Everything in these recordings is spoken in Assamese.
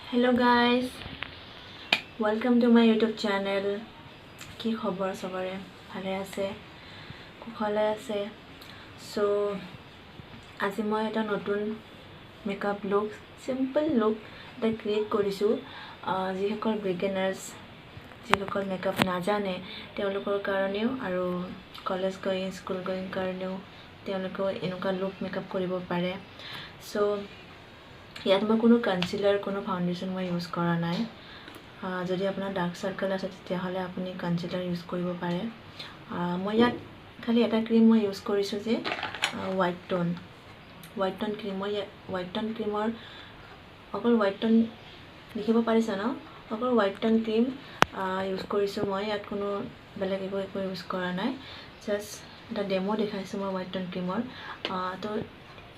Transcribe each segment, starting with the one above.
Hello guys, welcome to my YouTube channel. কি খবৰ সবৰে ভালে আছে কুশলে আছে সো আজি মই এটা নতুন মেকআপ লুক সিম্পল লুক এটা ক্ৰিয়েট কৰিছো যিসকল বিগিনাৰ্স যিসকল মেকআপ নাজানে তেওঁলোকৰ কাৰণেও আৰু কলেজ গোয়িং স্কুল গোয়িং কাৰণেও তেওঁলোকে এনেকুৱা লুক মেকআপ কৰিব পাৰে সো ইয়াত মই কোনো কনসিলাৰ কোনো ফাউন্ডেশন মই ইউজ কৰা নাই যদি আপোনাৰ ডাৰ্ক সাৰ্কেল আছে তেতিয়াহলে আপুনি কনসিলাৰ ইউজ কৰিব পাৰে মই ইয়াত খালি এটা ক্ৰীম মই ইউজ কৰিছো যে হোৱাইট টোন ক্ৰীম মই হোৱাইট টোন ক্ৰীমৰ অকল হোৱাইট টোন লিখিব পাৰিছা ন অকল হোৱাইট টোন ক্ৰীম ইউজ কৰিছো মই ইয়াত কোনো বেলেগ একো ইউজ কৰা নাই জাস্ট এটা ডেমো দেখাইছো মই হোৱাইট টোন ক্ৰীমৰ তো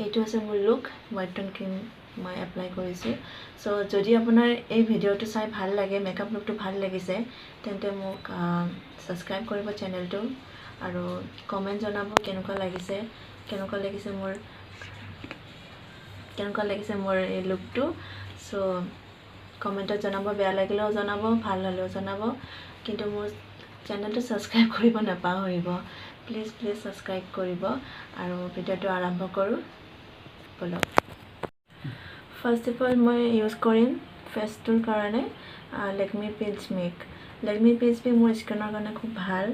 এইটো আছে মোৰ লুক হোৱাইট টোন ক্ৰীম মই এপ্লাই কৰিছো সো যদি আপোনাৰ এই ভিডিওটো চাই ভাল লাগে মেকআপ লুকটো ভাল লাগিছে তেন্তে মোক সাবস্ক্ৰাইব কৰিব চেনেলটো আৰু কমেন্ট জনাব কেনেকুৱা লাগিছে মোৰ এই লুকটো সো কমেন্টত জনাব বেয়া লাগিলেও জনাব ভাল হ'লেও জনাব কিন্তু মোৰ চেনেলটো সাবস্ক্ৰাইব কৰিব নাপাহৰিব প্লিজ সাবস্ক্ৰাইব কৰিব আৰু ভিডিওটো আৰম্ভ কৰো বলক First of all, मैं यूज करें फेस टूर कारण लेकमी पेज भी मोर स्किनर कारण खूब भल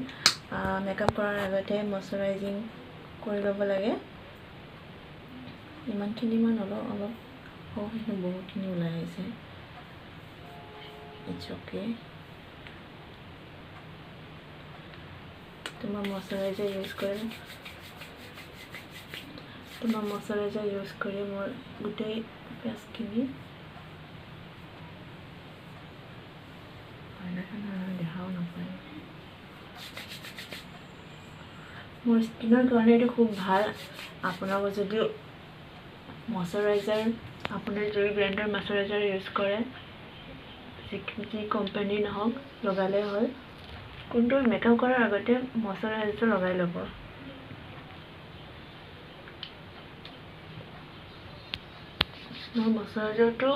मेकअप करार आगते मॉइस्चराइजिंग कर लब लगे इमानखिनि मान अलग बहुतखिनि ओলাই आइছে इट्स ओके तो मैं मॉइस्चराइजर यूज करें मोर गोटे फेसखिनि देखाओ नापाय मोर स्किनर कारण ये खूब भल आपनार जो मॉइस्चराइजर अपने जो ब्रांडर मॉइस्चराइजर यूज करे जी कोम्पानी नहक लगाले हल कोनটো मेकअप करार आगते मॉइस्चराइजर लगाय लब मोर मॉइस्चराइजर तो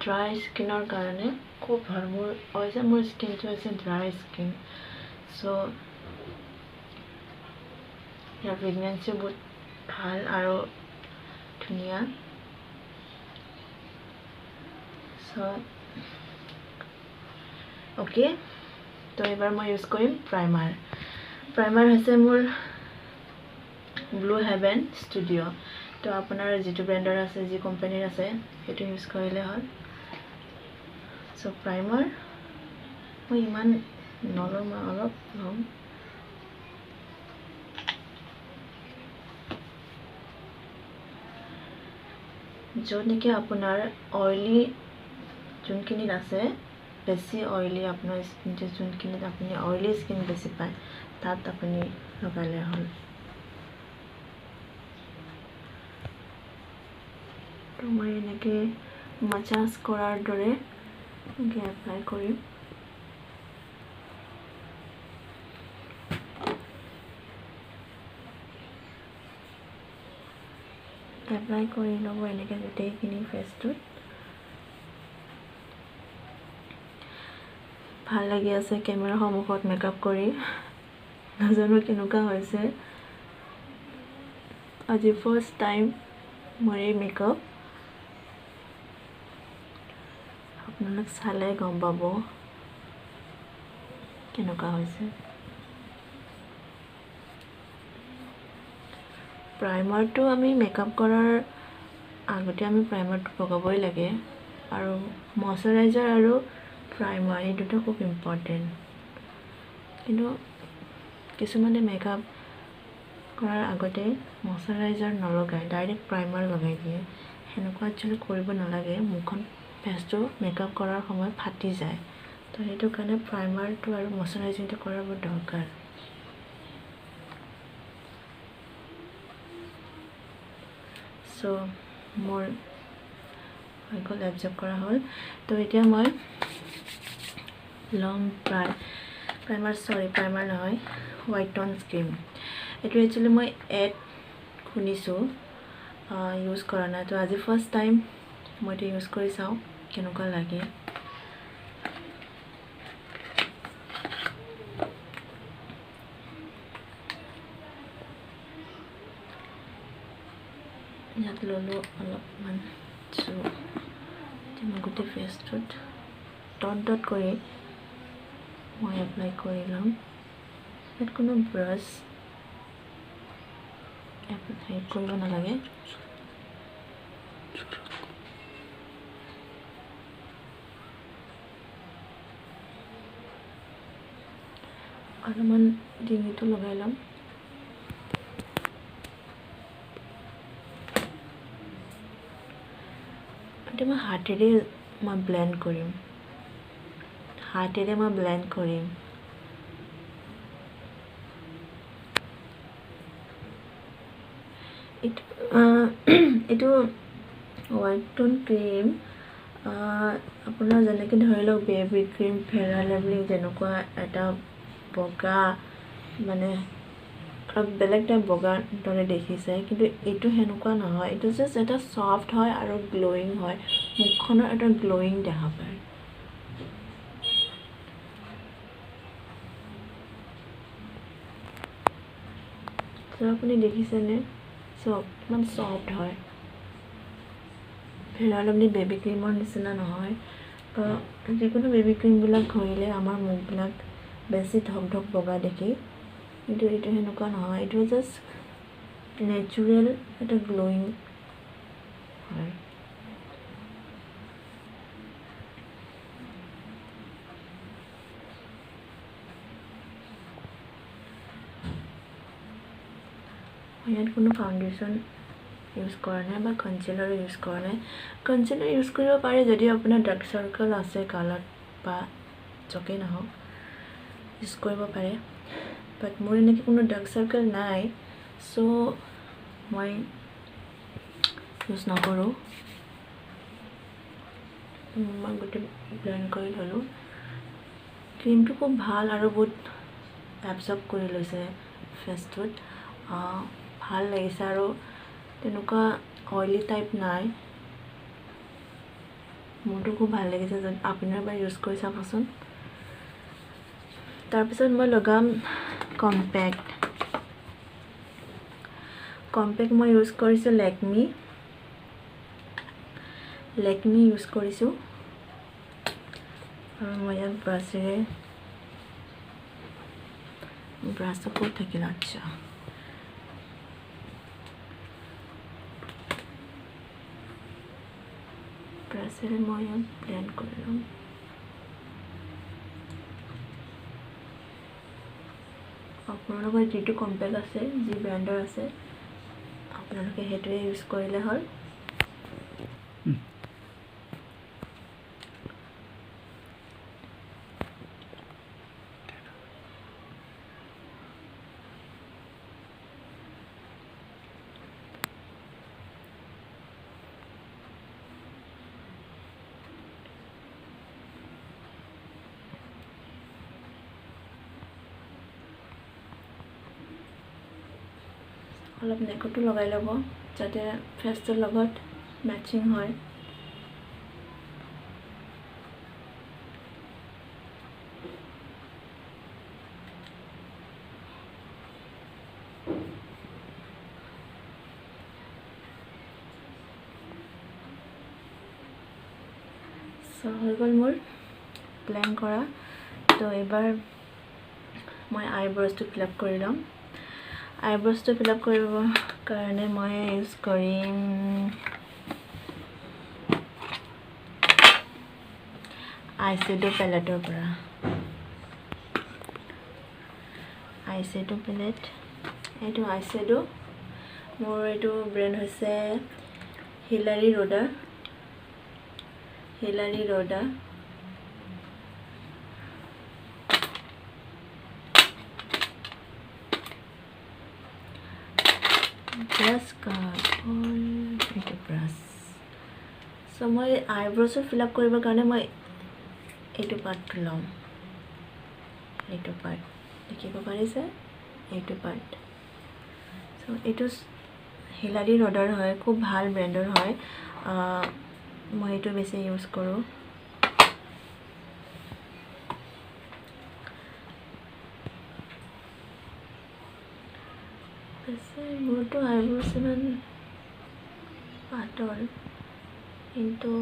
ड्राई स्किनर कारण खूब भल मोर स्किन तो ड्राई स्किन सो यार फ्रेग्रेंस बहुत भल और धुनिया सो ओके तो एबार मैं यूज करिम प्राइमार है मोर ब्लू हेवन स्टूडियो तो आपनार जितु ब्रांडर আছে जी কোম্পানিৰ আছে হেতু ইউজ কৰিলে হল সো প্ৰাইমাৰ মই ইমান নলম অলপ লম जो नेকি আপোনাৰ অয়েলি যোনখিনি আছে বেছি অয়েলি আপোনাৰ স্কিন যোনখিনি আপুনি অয়েলি স্কিন বেছি পায় তাত আপুনি লগালে হল तो मैं এনেকে মাসাজ কৰাৰ দৰে এপ্লাই কৰিম এপ্লাই কৰি লব এনেকে গোটেইখিনি ফেসটোত ভাল লাগি আছে ক্যামেৰা সন্মুখত মেকআপ কৰি নাজানো কেনেকুৱা হৈছে আজি ফাৰ্স্ট টাইম মই মেকআপ আপোনালোক চালে গম পাব কেনেকুৱা হৈছে प्राइमार तो आमी मेकअप करार आगते आमी प्राइमार तो लगाबई लागे आरो मॉइस्चराइजर आरो प्राइमार ये दुटा खूब इम्पोर्टेन्ट किन्तु किछुमाने मेकअप करार आगते मॉइस्चराइजर नलगाय डायरेक्ट प्राइमार लगाय दिए हेनेকুৱা एक्चुअली কৰিব নালাগে মুখন फेसটো मेकअप करार समय फाटी जाए तो हेतु কাৰণে प्राइमार तो आरो मॉइस्चराइजिंग तो करार बहुत दरकार सो मोर आइकल एब्जर्व करा हल तो एतिया मैं लम प्राइमार নহয় হোৱাইট টোন ক্ৰীম এটো एक्चुअली मैं एड শুনিছো ইউজ কৰা নাই তো আজি ফাৰ্স্ট টাইম মই এটা ইউজ কৰি চাও কেনেকুৱা লাগে ইয়াত ল'লোঁ অলপমান চ' মই গোটেই ফেচটোত ডট কৰি মই এপ্লাই কৰি ল'ম ইয়াত কোনো ব্ৰাছ হেৰি কৰিব নালাগে অলপমান ডিঙিটো লগাই ল'ম এতিয়া মই হাতেৰে মই ব্লেণ্ড কৰিম এইটো হোৱাইট টোন ক্ৰীম আপোনাৰ যেনেকৈ ধৰি লওক baby cream fair and Lovely যেনেকুৱা এটা বগা মানে অলপ বেলেগ টাইপ বগাৰ দৰে দেখিছে কিন্তু এইটো সেনেকুৱা নহয় এইটো জাষ্ট এটা ছফ্ট হয় আৰু গ্ল'য়িং হয় মুখখনৰ এটা গ্ল'য়িং দেখা পায় চ' আপুনি দেখিছেনে চব ইমান ছফ্ট হয় ফেয়াৰ এণ্ড লাভলী বেবী ক্ৰীমৰ নিচিনা নহয় যিকোনো বেবী ক্ৰীমবিলাক ঘঁহিলে আমাৰ মুখবিলাক বেছি ধক ধক বগা দেখি কিন্তু এইটো সেনেকুৱা নহয় এইটো জাষ্ট নেচাৰেল এটা গ্ল'য়িং হয় ইয়াত কোনো ফাউণ্ডেশ্যন ইউজ কৰা নাই বা কনচিলাৰো ইউজ কৰা নাই কনচিলাৰ ইউজ কৰিব পাৰে যদি আপোনাৰ ডাৰ্ক চাৰ্কেল আছে গালত বা য'কেই নহওক ইউজ কৰিব পাৰে বাট মোৰ এনেকৈ কোনো ডাৰ্ক চাৰ্কেল নাই চ' মই ইউজ নকৰোঁ মই গোটেই ব্লেণ্ড কৰি ল'লোঁ ক্ৰীমটো খুব ভাল আৰু বহুত এবজৰ্ব কৰি লৈছে ফেচটোত ভাল লাগিছে আৰু তেনেকুৱা অইলি টাইপ নাই মোৰতো খুব ভাল লাগিছে যদি আপুনি এবাৰ ইউজ কৰি চাবচোন তাৰপিছত মই লগাম কম্পেক্ট মই ইউজ কৰিছোঁ লেকমি ইউজ কৰিছোঁ আৰু মই ইয়াত ব্ৰাছটো ক'ত থাকিল আচ্ছা ব্ৰাছেৰে মই ইয়াত ব্লেণ্ড কৰি ল'ম আপোনালোকৰ যিটো কম্পেক্ট আছে যি ব্ৰেণ্ডৰ আছে আপোনালোকে সেইটোৱে ইউজ কৰিলে হ'ল অলপ নেকটো লগাই ল'ব যাতে ফেচটোৰ লগত মেচিং হয় চ' হৈ গ'ল মোৰ ব্লেণ্ড কৰা তো এইবাৰ মই আইব্ৰ'জটো ফিল আপ কৰি ল'ম আইব্ৰ'জটো ফিল আপ কৰিবৰ কাৰণে মই ইউজ কৰিম আইশ্বেডো পেলেটৰ পৰা আইশ্বেডো পেলেট এইটো আইশ্বেডো মোৰ এইটো ব্ৰেণ্ড হৈছে হিলাৰী ৰ'ডা ব্ৰাছ এইটো ব্ৰাছ চ' মই আইব্ৰ'জটো ফিল আপ কৰিবৰ কাৰণে মই এইটো পাৰ্টটো ল'ম এইটো পাৰ্ট দেখিব পাৰিছে এইটো পাৰ্ট চ' এইটো হিলাৰী ৰ'ডাৰ হয় খুব ভাল ব্ৰেণ্ডৰ হয় মই এইটো বেছি ইউজ কৰোঁ। বেছি মোৰতো আইব্ৰ'জ ইমান পাতল, কিন্তু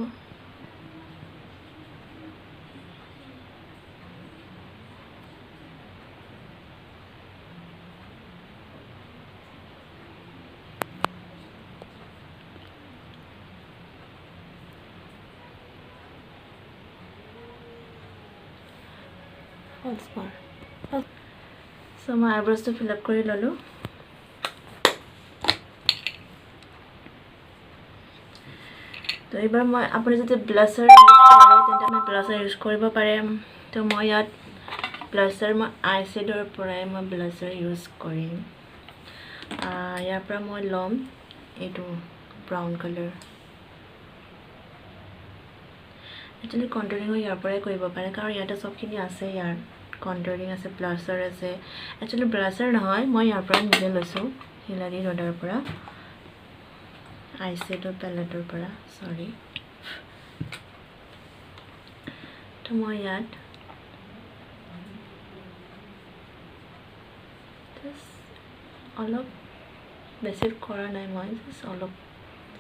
চ' মই আইব্ৰ'জটো ফিল আপ কৰি ল'লোঁ। তো এইবাৰ আপুনি যদি ব্লাছাৰ ইউজ কৰে তেন্তে আপুনি ব্লাছাৰ ইউজ কৰিব পাৰে। তো মই ইয়াত ব্লাছাৰ আই শ্বেডৰ পৰাই মই ব্লাছাৰ ইউজ কৰিম। ইয়াৰ পৰা মই ল'ম এইটো ব্ৰাউন কালাৰ। একচুৱেলি কণ্টুৰিঙো ইয়াৰ পৰাই কৰিব পাৰে, কাৰণ ইয়াতে চবখিনি আছে। ইয়াৰ কণ্টুৰিং আছে, ব্লাছাৰ আছে। একচুৱেলি ব্লাছাৰ নহয়, মই ইয়াৰ পৰা নিজে লৈছোঁ, হিলাৰী ৰডাৰ পৰা, আই শ্বেডৰ পেলেটৰ পৰা, চৰি। তো মই ইয়াত অলপ বেছি কৰা নাই, মই জাষ্ট অলপ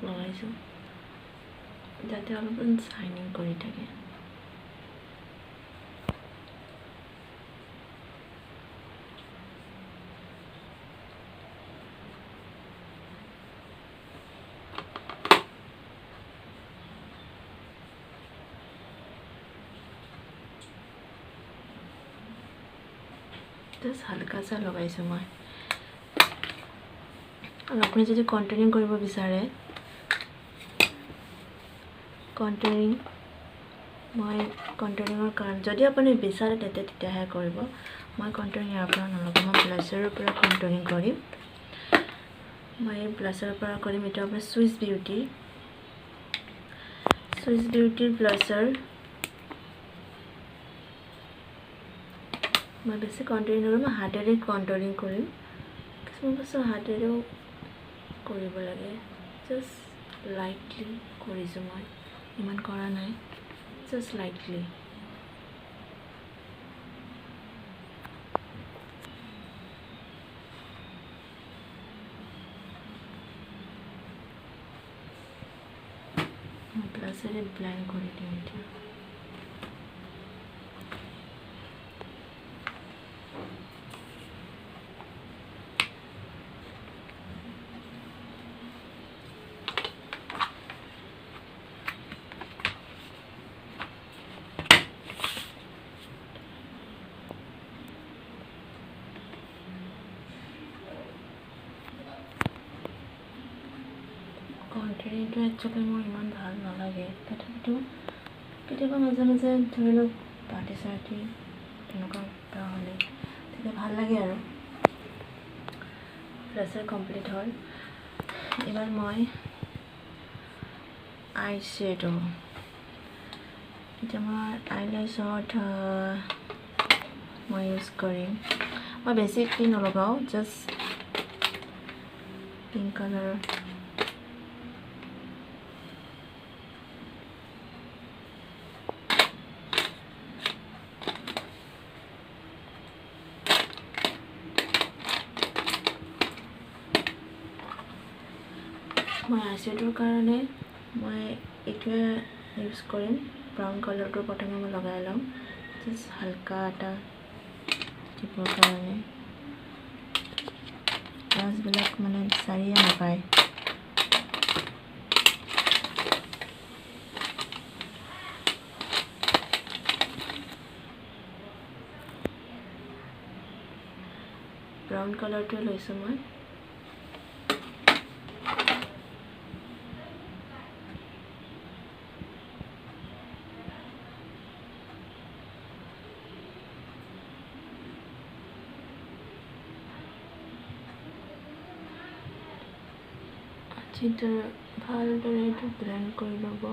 লগাইছোঁ যাতে অলপমান চাইনিং কৰি থাকে। জাষ্ট হালকাচা লগাইছোঁ মই। আৰু আপুনি যদি কণ্টুৰিং কৰিব বিচাৰে, মই কণ্টুৰিঙৰ কাৰণে যদি আপুনি বিচাৰে তেতিয়াহে কৰিব। মই কণ্টুৰিং ইয়াৰ পৰা নলগাওঁ, মই ব্লাছাৰৰ পৰা কণ্টুৰিং কৰিম। মই ব্লাছাৰৰ পৰা কৰিম। এইটো আপোনাৰ চুইচ বিউটিৰ ব্লাছাৰ। মই বেছি কণ্টুৰিং নকৰোঁ, মই হাতেৰে কণ্টুৰিং কৰিম। কিছুমান বস্তু হাতেৰেও কৰিব লাগে। জাষ্ট লাইটলি কৰিছোঁ মই, ইমান কৰা নাই, জাষ্ট লাইটলি। মই ব্লাছাৰে ব্লেণ্ড কৰি দিওঁ এতিয়া। কণ্টুৰিংটো একচুৱেলি মোৰ ইমান ভাল নালাগে, তথাপিতো কেতিয়াবা মাজে মাজে ধৰি লওক পাৰ্টি চাৰ্টি তেনেকুৱা কিবা হ'লে তেতিয়া ভাল লাগে আৰু। ব্লাছাৰ কমপ্লিট হ'ল। এইবাৰ মই আই শ্বেডো, এতিয়া মই আইলেছত মই ইউজ কৰিম। মই বেছি ক্ৰীম নলগাওঁ, জাষ্ট পিংক কালাৰ। মই আইশ্বেডৰ কাৰণে মই এইটোৱে ইউজ কৰিম। ব্ৰাউন কালাৰটো প্ৰথমে মই লগাই ল'ম, জাষ্ট হালকা এটা দিবৰ কাৰণে। ব্ৰাছবিলাক মানে বিচাৰিয়ে নাপায়। ব্ৰাউন কালাৰটোৱে লৈছোঁ মই। ভালদৰে এইটো ব্লেণ্ড কৰি ল'ব।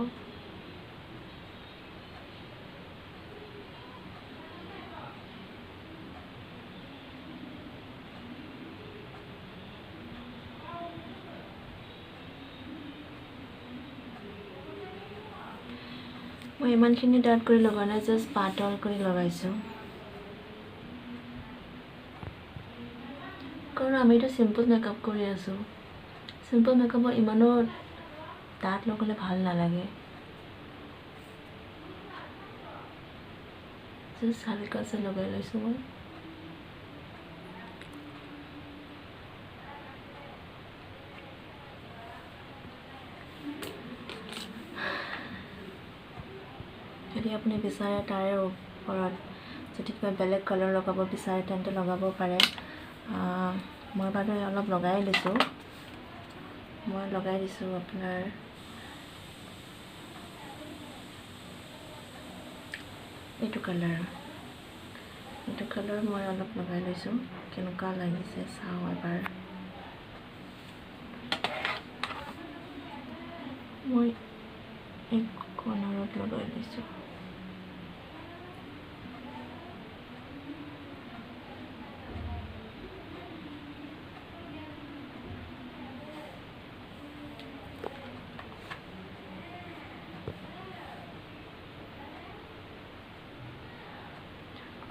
মই ইমানখিনি ডাঠ কৰি লগা নাই, জাষ্ট পাতল কৰি লগাইছোঁ, কাৰণ আমিতো চিম্পল মেকআপ কৰি আছোঁ। চিম্পল মেকআপৰ ইমানো ডাঠ লগালে ভাল নালাগে। জাষ্ট হালকাছে লগাই লৈছোঁ মই। যদি আপুনি বিচাৰে তাৰে ওপৰত যদি কিবা বেলেগ কালাৰ লগাব বিচাৰে তেন্তে লগাব পাৰে। মই বাৰু অলপ লগাই লৈছোঁ। মই লগাই দিছোঁ আপোনাৰ এইটো কালাৰ মই অলপ লগাই লৈছোঁ। কেনেকুৱা লাগিছে চাওঁ এবাৰ। মই এক কৰ্নাৰত লগাই লৈছোঁ।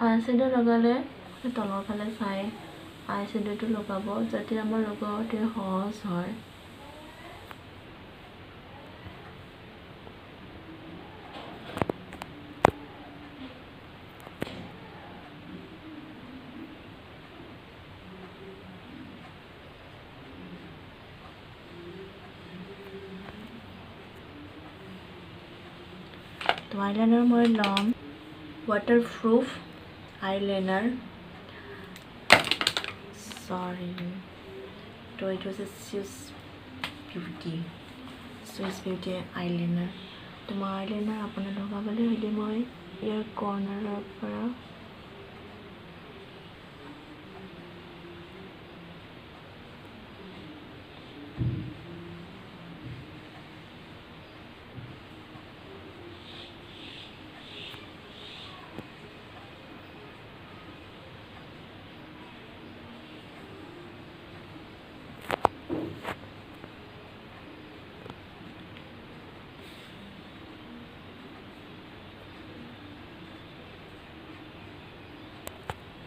আইশ্বেডো লগালে তলৰ ফালে চাই আইশ্বেডোটো লগাব, যাতে আমাৰ লগাওঁতে সহজ হয়। তো আইলাইনাৰ মই ল'ম ৱাটাৰপ্ৰুফ আইলাইনাৰ, তো এইটো হৈছে চুইচ বিউটি আইলাইনাৰ। তো মই আইলাইনাৰ আপোনাৰ লগাবলৈ হ'লে মই ইয়াৰ কৰ্নাৰৰ পৰা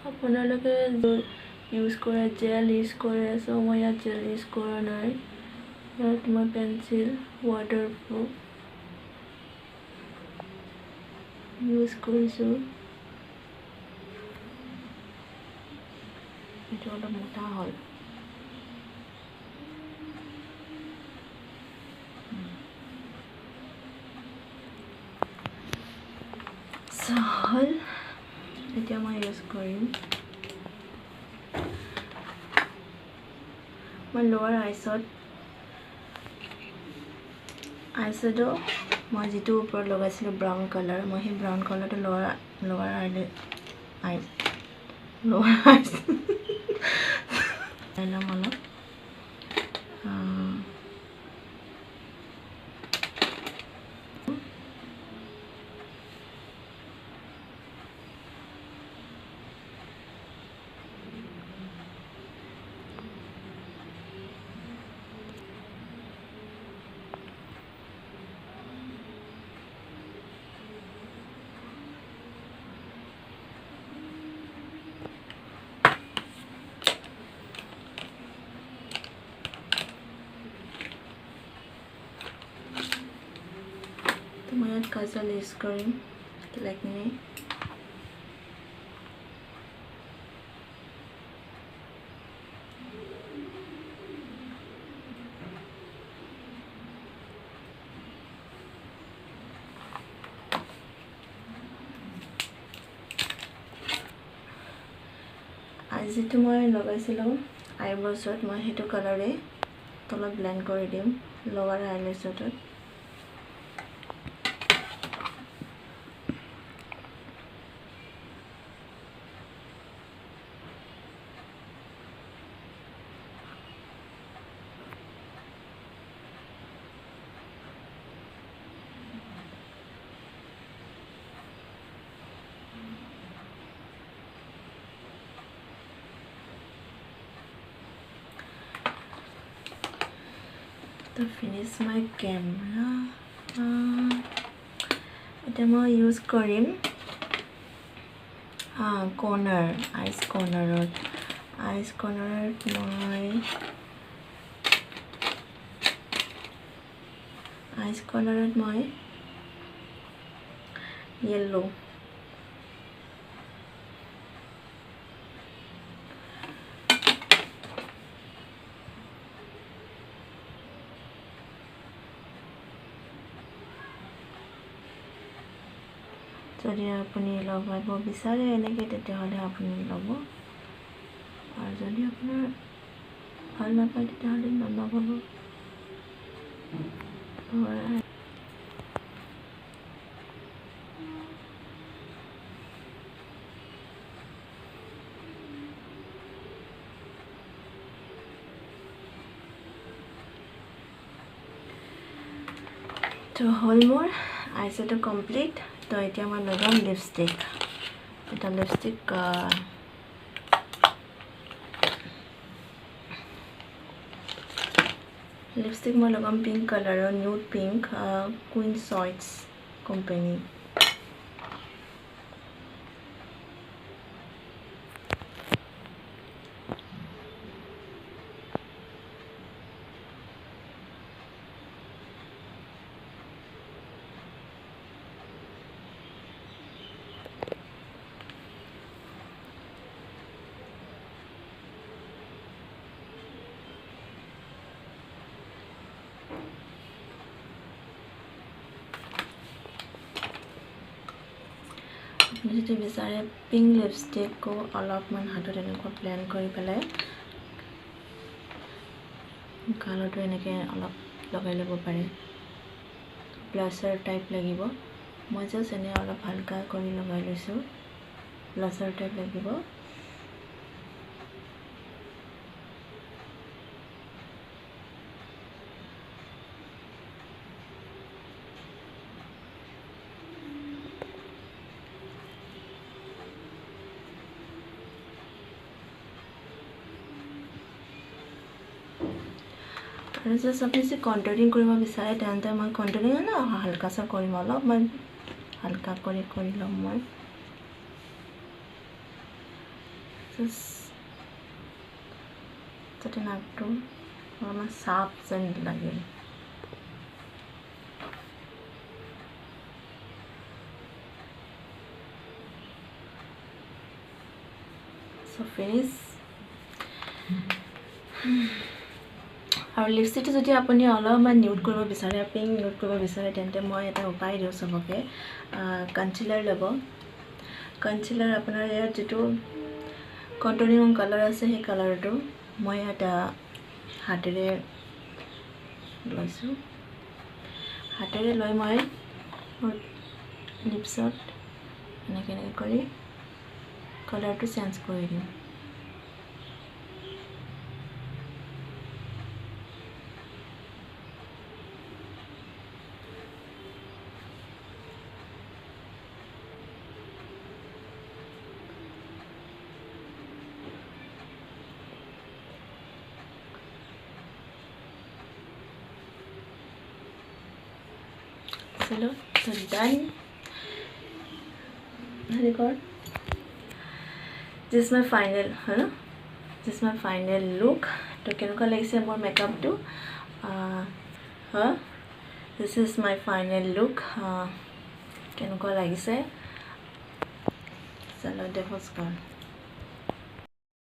আপোনালোকে ইউজ কৰে জেল ইউজ কৰে, চ' মই ইয়াত জেল ইউজ কৰা নাই। ইয়াত মই পেঞ্চিল ৱাটাৰপ্ৰুফ ইউজ কৰিছোঁ। এইটো অলপ মোটা হ'ল। হ'ল, এতিয়া মই ইউজ কৰিম মই লোৱাৰ আইশ্বেডো মই যিটো ওপৰত লগাইছিলোঁ ব্ৰাউন কালাৰ, মই সেই ব্ৰাউন কালাৰটো লোৱাৰ ল'ম অলপ। মই ইয়াত কাজল ইউজ কৰিম, লেকমি। যিটো মই লগাইছিলোঁ আইব্ৰছত, মই সেইটো কালাৰে তলত ব্লেণ্ড কৰি দিম লোৱাৰ আইলেছটোত। To finish my camera, এতিয়া মই ইউজ কৰিম কৰ্নাৰ আইচ কৰ্নাৰত মই য়েল্লো যদি আপুনি লগাব বিচাৰে এনেকৈ তেতিয়াহ'লে আপুনি ল'ব আৰু যদি আপোনাৰ ভাল নাপায় তেতিয়াহ'লে নলগাব তো হ'ল মোৰ আইছেটো কমপ্লিট তো এতিয়া মই লগাম লিপষ্টিক এটা লিপষ্টিক মই লগাম পিংক কালাৰৰ নিউড পিংক কুইন চইটছ কোম্পানী যদি বিচাৰে পিংক লিপষ্টিকো অলপমান হাতত এনেকুৱা ব্লেন্ড কৰি পেলাই গালতো এনেকৈ অলপ লগাই ল'ব পাৰে ব্লাছাৰ টাইপ লাগিব মই জাষ্ট এনে অলপ হালকা কৰি লগাই লৈছোঁ ব্লাছাৰ টাইপ লাগিব আৰু জাষ্ট আপুনি যদি কণ্টুৰিং কৰিব বিচাৰে তেন্তে মই কণ্টুৰিং হালকাচা কৰিম অলপমান হালকা কৰি ল'ম মই যাতে নাকটো অলপমান চাফ যেন লাগে so finish আৰু লিপষ্টিকটো যদি আপুনি অলপমান নিউড কৰিব বিচাৰে পিংক নিউড কৰিব বিচাৰে তেন্তে মই এটা উপায় দিওঁ সবকে কনচিলাৰ ল'ব কনচিলাৰ আপোনাৰ ইয়াত যিটো কণ্টুৰিং কালাৰ আছে সেই কালাৰটো মই এটা হাতেৰে লৈছোঁ হাতেৰে লৈ মই লিপছত এনেকৈ কৰি কালাৰটো চেঞ্জ কৰি দিওঁ Hello, so done. Record. This is my final, This is my final look. To kenuka lagise more makeup to. This is my final look. Kenuka lagise. Salad demonstration.